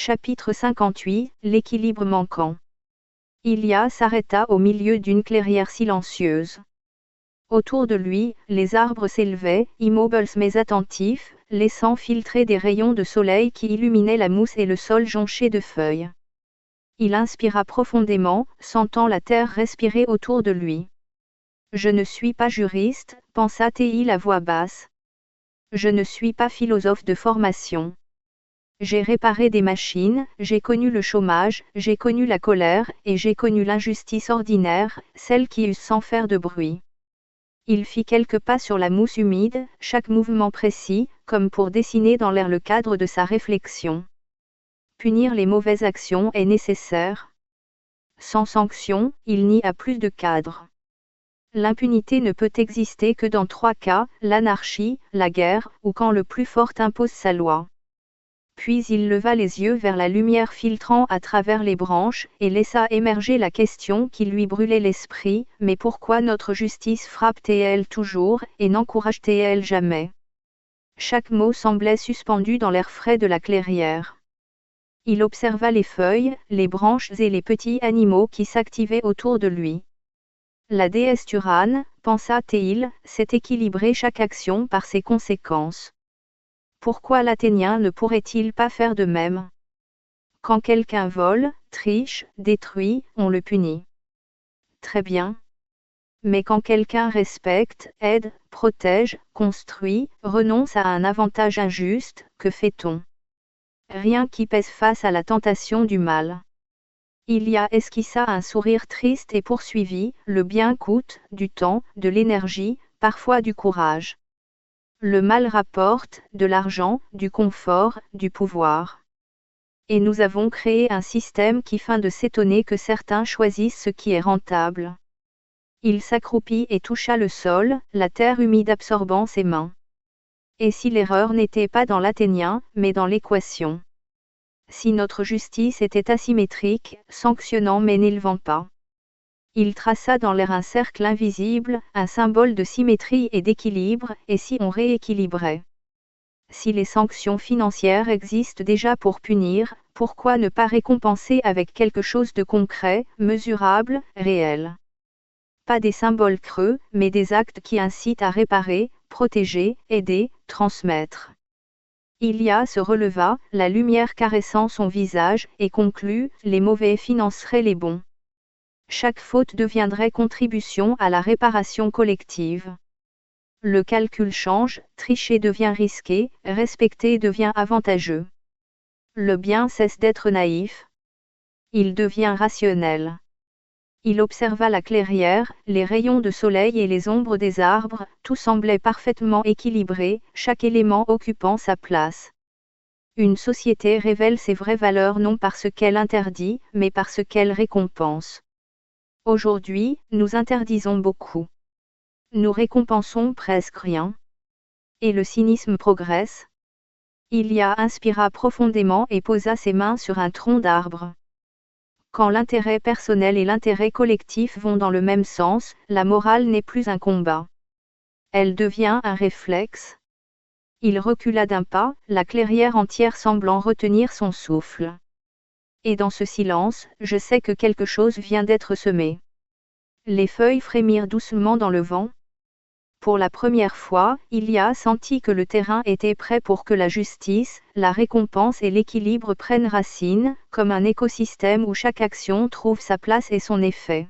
Chapitre 58, l'équilibre manquant. Ilia s'arrêta au milieu d'une clairière silencieuse. Autour de lui, les arbres s'élevaient, immobiles mais attentifs, laissant filtrer des rayons de soleil qui illuminaient la mousse et le sol jonché de feuilles. Il inspira profondément, sentant la terre respirer autour de lui. « Je ne suis pas juriste, pensa-t-il à voix basse. Je ne suis pas philosophe de formation. J'ai réparé des machines, j'ai connu le chômage, j'ai connu la colère, et j'ai connu l'injustice ordinaire, celle qui use sans faire de bruit. » Il fit quelques pas sur la mousse humide, chaque mouvement précis, comme pour dessiner dans l'air le cadre de sa réflexion. Punir les mauvaises actions est nécessaire. Sans sanction, il n'y a plus de cadre. L'impunité ne peut exister que dans 3 cas, l'anarchie, la guerre, ou quand le plus fort impose sa loi. Puis il leva les yeux vers la lumière filtrant à travers les branches, et laissa émerger la question qui lui brûlait l'esprit, mais pourquoi notre justice frappe-t-elle toujours, et n'encourage-t-elle jamais? Chaque mot semblait suspendu dans l'air frais de la clairière. Il observa les feuilles, les branches et les petits animaux qui s'activaient autour de lui. La déesse Turane, pensa-t-il, sait équilibrer chaque action par ses conséquences. Pourquoi l'Athénien ne pourrait-il pas faire de même? Quand quelqu'un vole, triche, détruit, on le punit. Très bien. Mais quand quelqu'un respecte, aide, protège, construit, renonce à un avantage injuste, que fait-on? Rien qui pèse face à la tentation du mal. Ilia esquissa un sourire triste et poursuivit, le bien coûte, du temps, de l'énergie, parfois du courage. Le mal rapporte, de l'argent, du confort, du pouvoir. Et nous avons créé un système qui feint de s'étonner que certains choisissent ce qui est rentable. Il s'accroupit et toucha le sol, la terre humide absorbant ses mains. Et si l'erreur n'était pas dans l'Athénien, mais dans l'équation? Si notre justice était asymétrique, sanctionnant mais n'élevant pas? Il traça dans l'air un cercle invisible, un symbole de symétrie et d'équilibre, et si on rééquilibrait? Si les sanctions financières existent déjà pour punir, pourquoi ne pas récompenser avec quelque chose de concret, mesurable, réel? Pas des symboles creux, mais des actes qui incitent à réparer, protéger, aider, transmettre. Ilia se releva, la lumière caressant son visage, et conclut, les mauvais financeraient les bons. Chaque faute deviendrait contribution à la réparation collective. Le calcul change, tricher devient risqué, respecter devient avantageux. Le bien cesse d'être naïf. Il devient rationnel. Il observa la clairière, les rayons de soleil et les ombres des arbres, tout semblait parfaitement équilibré, chaque élément occupant sa place. Une société révèle ses vraies valeurs non par ce qu'elle interdit, mais par ce qu'elle récompense. Aujourd'hui, nous interdisons beaucoup. Nous récompensons presque rien. Et le cynisme progresse. Ilia inspira profondément et posa ses mains sur un tronc d'arbre. Quand l'intérêt personnel et l'intérêt collectif vont dans le même sens, la morale n'est plus un combat. Elle devient un réflexe. Il recula d'un pas, la clairière entière semblant retenir son souffle. Et dans ce silence, je sais que quelque chose vient d'être semé. Les feuilles frémirent doucement dans le vent. Pour la première fois, Ilia sentit que le terrain était prêt pour que la justice, la récompense et l'équilibre prennent racine, comme un écosystème où chaque action trouve sa place et son effet.